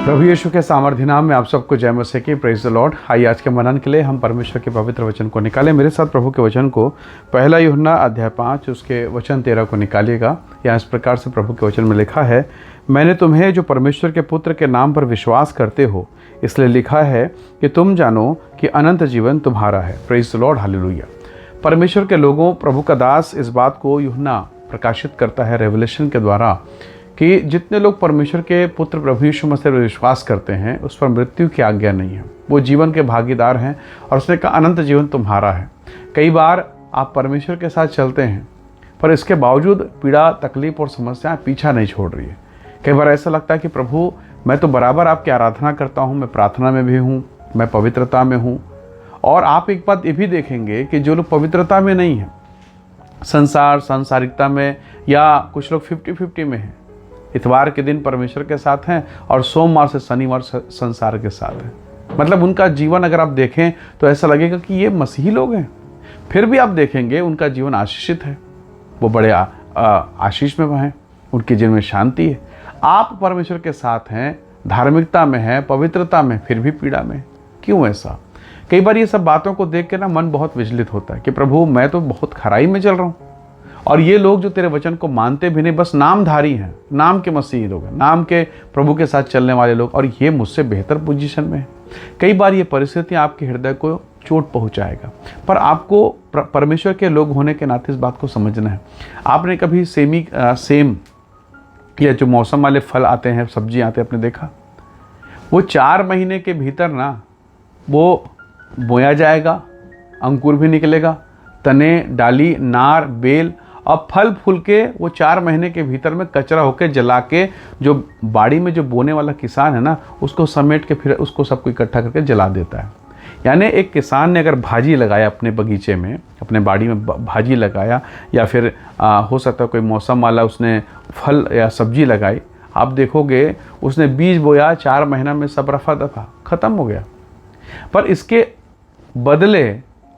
प्रभु यीशु के सामर्थ्य नाम में आप सबको जय मसीह की। Praise the Lord. आइए आज के मनन के लिए हम परमेश्वर के पवित्र वचन को निकालें। मेरे साथ प्रभु के वचन को पहला यूहन्ना अध्याय 5 उसके वचन 13 को निकालिएगा। यहाँ इस प्रकार से प्रभु के वचन में लिखा है, मैंने तुम्हें जो परमेश्वर के पुत्र के नाम पर विश्वास करते हो इसलिए लिखा है कि तुम जानो कि अनंत जीवन तुम्हारा है। Praise the Lord, hallelujah. परमेश्वर के लोगों, प्रभु का दास इस बात को यूहन्ना प्रकाशित करता है रेवलेशन के द्वारा कि जितने लोग परमेश्वर के पुत्र प्रभु यीशु मसीह पर विश्वास करते हैं उस पर मृत्यु की आज्ञा नहीं है, वो जीवन के भागीदार हैं। और उसने कहा अनंत जीवन तुम्हारा है। कई बार आप परमेश्वर के साथ चलते हैं पर इसके बावजूद पीड़ा, तकलीफ और समस्याएं पीछा नहीं छोड़ रही है। कई बार ऐसा लगता है कि प्रभु मैं तो बराबर आपकी आराधना करता हूँ, मैं प्रार्थना में भी हूँ, मैं पवित्रता में हूँ। और आप एक बात ये भी देखेंगे कि जो लोग पवित्रता में नहीं हैं, सांसारिकता में, या कुछ लोग 50-50 में हैं, इतवार के दिन परमेश्वर के साथ हैं और सोमवार से शनिवार संसार के साथ हैं। मतलब उनका जीवन अगर आप देखें तो ऐसा लगेगा कि ये मसीही लोग हैं। फिर भी आप देखेंगे उनका जीवन आशीषित है, वो बड़े आशीष में हैं, उनके जीवन में शांति है। आप परमेश्वर के साथ हैं, धार्मिकता में हैं, पवित्रता में, फिर भी पीड़ा में। क्यों ऐसा? कई बार ये सब बातों को देख के ना मन बहुत विचलित होता है कि प्रभु मैं तो बहुत खराई में चल रहा हूँ और ये लोग जो तेरे वचन को मानते भी नहीं, बस नामधारी हैं, नाम के मसीही लोग हैं, नाम के प्रभु के साथ चलने वाले लोग, और ये मुझसे बेहतर पोजीशन में है। कई बार ये परिस्थितियाँ आपके हृदय को चोट पहुँचाएगा, पर आपको परमेश्वर के लोग होने के नाते इस बात को समझना है। आपने कभी सेम या जो मौसम वाले फल आते हैं, सब्जी आते हैं, आपने देखा? वो 4 महीने के भीतर ना वो बोया जाएगा, अंकुर भी निकलेगा, तने, डाली, नार, बेल, अब फल फूल के वो 4 महीने के भीतर में कचरा होकर जला के जो बाड़ी में जो बोने वाला किसान है ना, उसको समेट के फिर उसको सबको इकट्ठा करके जला देता है। यानी एक किसान ने अगर भाजी लगाया अपने बगीचे में, अपने बाड़ी में भाजी लगाया, या फिर हो सकता है कोई मौसम वाला उसने फल या सब्जी लगाई, आप देखोगे उसने बीज बोया, 4 महीना में सब रफा दफा ख़त्म हो गया। पर इसके बदले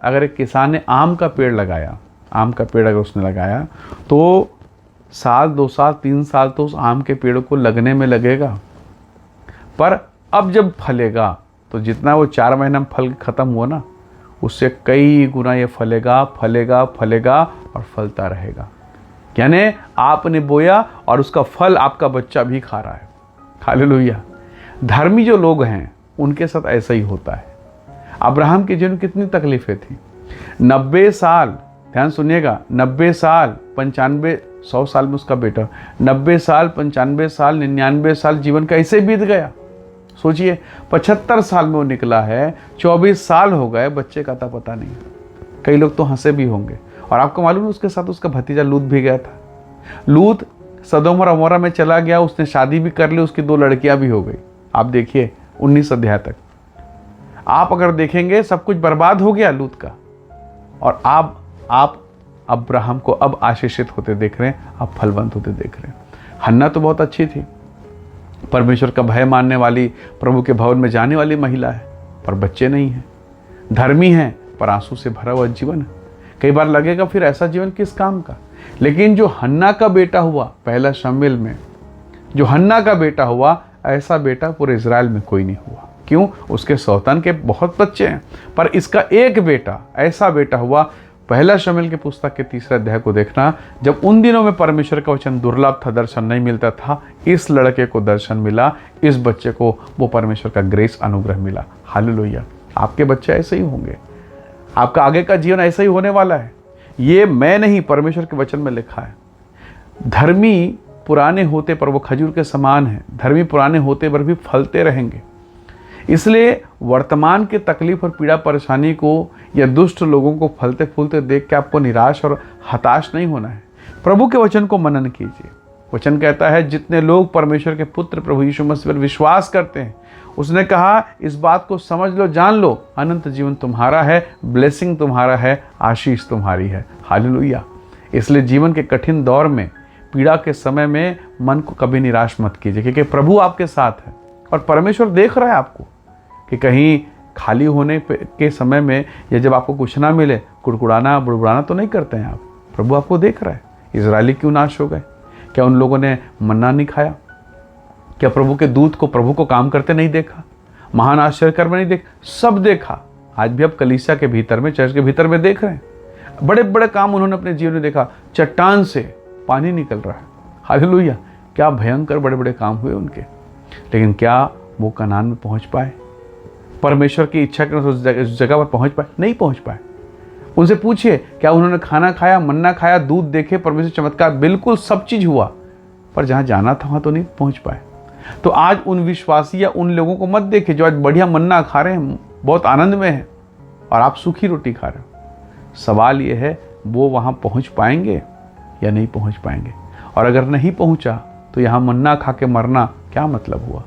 अगर एक किसान ने आम का पेड़ लगाया, आम का पेड़ अगर उसने लगाया तो 1 साल, 2 साल, 3 साल तो उस आम के पेड़ को लगने में लगेगा। पर अब जब फलेगा तो जितना वो 4 महीना में फल ख़त्म हुआ ना, उससे कई गुना ये फलेगा, फलेगा, फलेगा और फलता रहेगा। यानी आपने बोया और उसका फल आपका बच्चा भी खा रहा है। हालेलुया। धर्मी जो लोग हैं उनके साथ ऐसा ही होता है। अब्राहम के जीवन कितनी तकलीफें थी। 90 साल, ध्यान सुनिएगा, 90 साल, 95, 100 साल में उसका बेटा, 90 साल, 95 साल, 99 साल जीवन कैसे बीत गया सोचिए। 75 साल में वो निकला है, 24 साल हो गए, बच्चे का था पता नहीं। कई लोग तो हंसे भी होंगे। और आपको मालूम है उसके साथ उसका भतीजा लूत भी गया था। लूत सदोम और अमोरा में चला गया, उसने शादी भी कर ली, उसकी 2 लड़कियां भी हो गई। आप देखिए 19 अध्याय तक आप अगर देखेंगे सब कुछ बर्बाद हो गया लूत का। और आप अब्राहम को अब आशीषित होते देख रहे हैं, अब फलवंत होते देख रहे हैं। हन्ना तो बहुत अच्छी थी, परमेश्वर का भय मानने वाली, प्रभु के भवन में जाने वाली महिला है, पर बच्चे नहीं हैं। धर्मी है पर आंसू से भरा हुआ जीवन है। कई बार लगेगा फिर ऐसा जीवन किस काम का। लेकिन जो हन्ना का बेटा हुआ, पहला शमूएल में जो हन्ना का बेटा हुआ, ऐसा बेटा पूरे इजराइल में कोई नहीं हुआ। क्यों? उसके सौतन के बहुत बच्चे हैं, पर इसका एक बेटा, ऐसा बेटा हुआ। पहला शमूएल की पुस्तक के 3 अध्याय को देखना, जब उन दिनों में परमेश्वर का वचन दुर्लभ था, दर्शन नहीं मिलता था, इस लड़के को दर्शन मिला, इस बच्चे को वो परमेश्वर का ग्रेस, अनुग्रह मिला। हालेलुया। आपके बच्चे ऐसे ही होंगे, आपका आगे का जीवन ऐसा ही होने वाला है। ये मैं नहीं, परमेश्वर के वचन में लिखा है। धर्मी पुराने होते पर वो खजूर के समान है, धर्मी पुराने होते पर भी फलते रहेंगे। इसलिए वर्तमान के तकलीफ और पीड़ा परेशानी को या दुष्ट लोगों को फलते फूलते देख के आपको निराश और हताश नहीं होना है। प्रभु के वचन को मनन कीजिए। वचन कहता है जितने लोग परमेश्वर के पुत्र प्रभु यीशु मसीह पर विश्वास करते हैं, उसने कहा इस बात को समझ लो, जान लो, अनंत जीवन तुम्हारा है, ब्लेसिंग तुम्हारा है, आशीष तुम्हारी है। हालेलुया। इसलिए जीवन के कठिन दौर में, पीड़ा के समय में मन को कभी निराश मत कीजिए, क्योंकि प्रभु आपके साथ है और परमेश्वर देख रहा है आपको कि कहीं खाली होने के समय में या जब आपको कुछ ना मिले कुड़कुड़ाना बुड़बुड़ाना तो नहीं करते हैं आप। प्रभु आपको देख रहा है। इजरायली क्यों नाश हो गए? क्या उन लोगों ने मन्ना नहीं खाया? क्या प्रभु के दूत को प्रभु को काम करते नहीं देखा? महान आश्चर्य कर्म नहीं देख? सब देखा। आज भी आप कलीसिया के भीतर में, चर्च के भीतर में देख रहे हैं। बड़े बड़े काम उन्होंने अपने जीवन में देखा। चट्टान से पानी निकल रहा है, हालेलुया। क्या भयंकर बड़े बड़े काम हुए उनके। लेकिन क्या वो कनान में पहुंच पाए? परमेश्वर की इच्छा के अनुसार उस जगह पर पहुंच पाए? नहीं पहुंच पाए। उनसे पूछिए, क्या उन्होंने खाना खाया, मन्ना खाया, दूध देखे, परमेश्वर चमत्कार, बिल्कुल सब चीज हुआ, पर जहां जाना था वहां तो नहीं पहुंच पाए। तो आज उन विश्वासी या उन लोगों को मत देखे जो आज बढ़िया मन्ना खा रहे हैं, बहुत आनंद में है, और आप सूखी रोटी खा रहे हो। सवाल यह है, वो वहां पहुंच पाएंगे या नहीं पहुंच पाएंगे? और अगर नहीं पहुंचा तो यहां मन्ना खा के मरना क्या मतलब हुआ?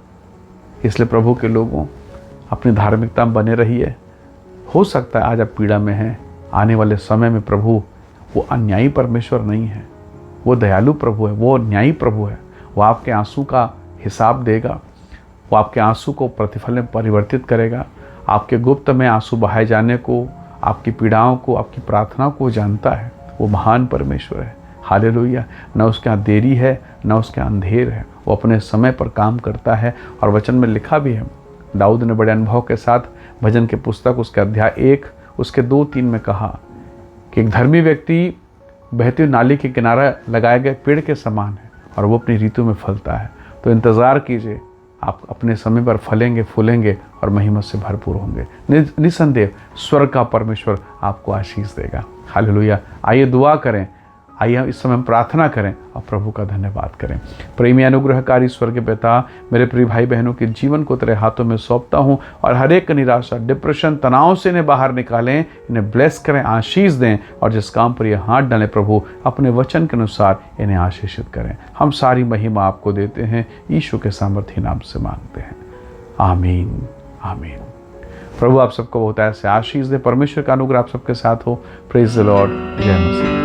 इसलिए प्रभु के लोगों, अपनी धार्मिकता में बने रहिए। हो सकता है आज आप पीड़ा में हैं, आने वाले समय में प्रभु वो अन्यायी परमेश्वर नहीं है, वो दयालु प्रभु है, वो न्यायी प्रभु है। वो आपके आंसू का हिसाब देगा, वो आपके आंसू को प्रतिफल में परिवर्तित करेगा। आपके गुप्त में आंसू बहाए जाने को, आपकी पीड़ाओं को, आपकी प्रार्थना को जानता है। वो महान परमेश्वर है, हालेलुया। न उसके यहाँ देरी है, न उसके यहाँ अंधेर है। वो अपने समय पर काम करता है। और वचन में लिखा भी है, दाऊद ने बड़े अनुभव के साथ भजन के पुस्तक उसके अध्याय 1 उसके 2-3 में कहा कि एक धर्मी व्यक्ति बहती हुई नाली के किनारे लगाए गए पेड़ के समान है और वो अपनी ऋतु में फलता है। तो इंतज़ार कीजिए, आप अपने समय पर फलेंगे, फूलेंगे और महिमा से भरपूर होंगे। निसंदेह स्वर्ग का परमेश्वर आपको आशीष देगा, हालेलुया। आइए दुआ करें, आइए इस समय प्रार्थना करें और प्रभु का धन्यवाद करें। प्रेमी अनुग्रहकारी स्वर्गीय पिता, मेरे प्रिय भाई बहनों के जीवन को तेरे हाथों में सौंपता हूँ और हर एक निराशा, डिप्रेशन, तनाव से इन्हें बाहर निकालें, इन्हें ब्लेस करें, आशीष दें, और जिस काम पर ये हाथ डालें प्रभु, अपने वचन के अनुसार इन्हें आशीषित करें। हम सारी महिमा आपको देते हैं, यीशु के सामर्थी नाम से मांगते हैं, आमीन, आमीन। प्रभु आप सबको बहुत ऐसे आशीष दे। परमेश्वर का अनुग्रह आप सबके साथ हो। Praise the Lord. जय मसीह।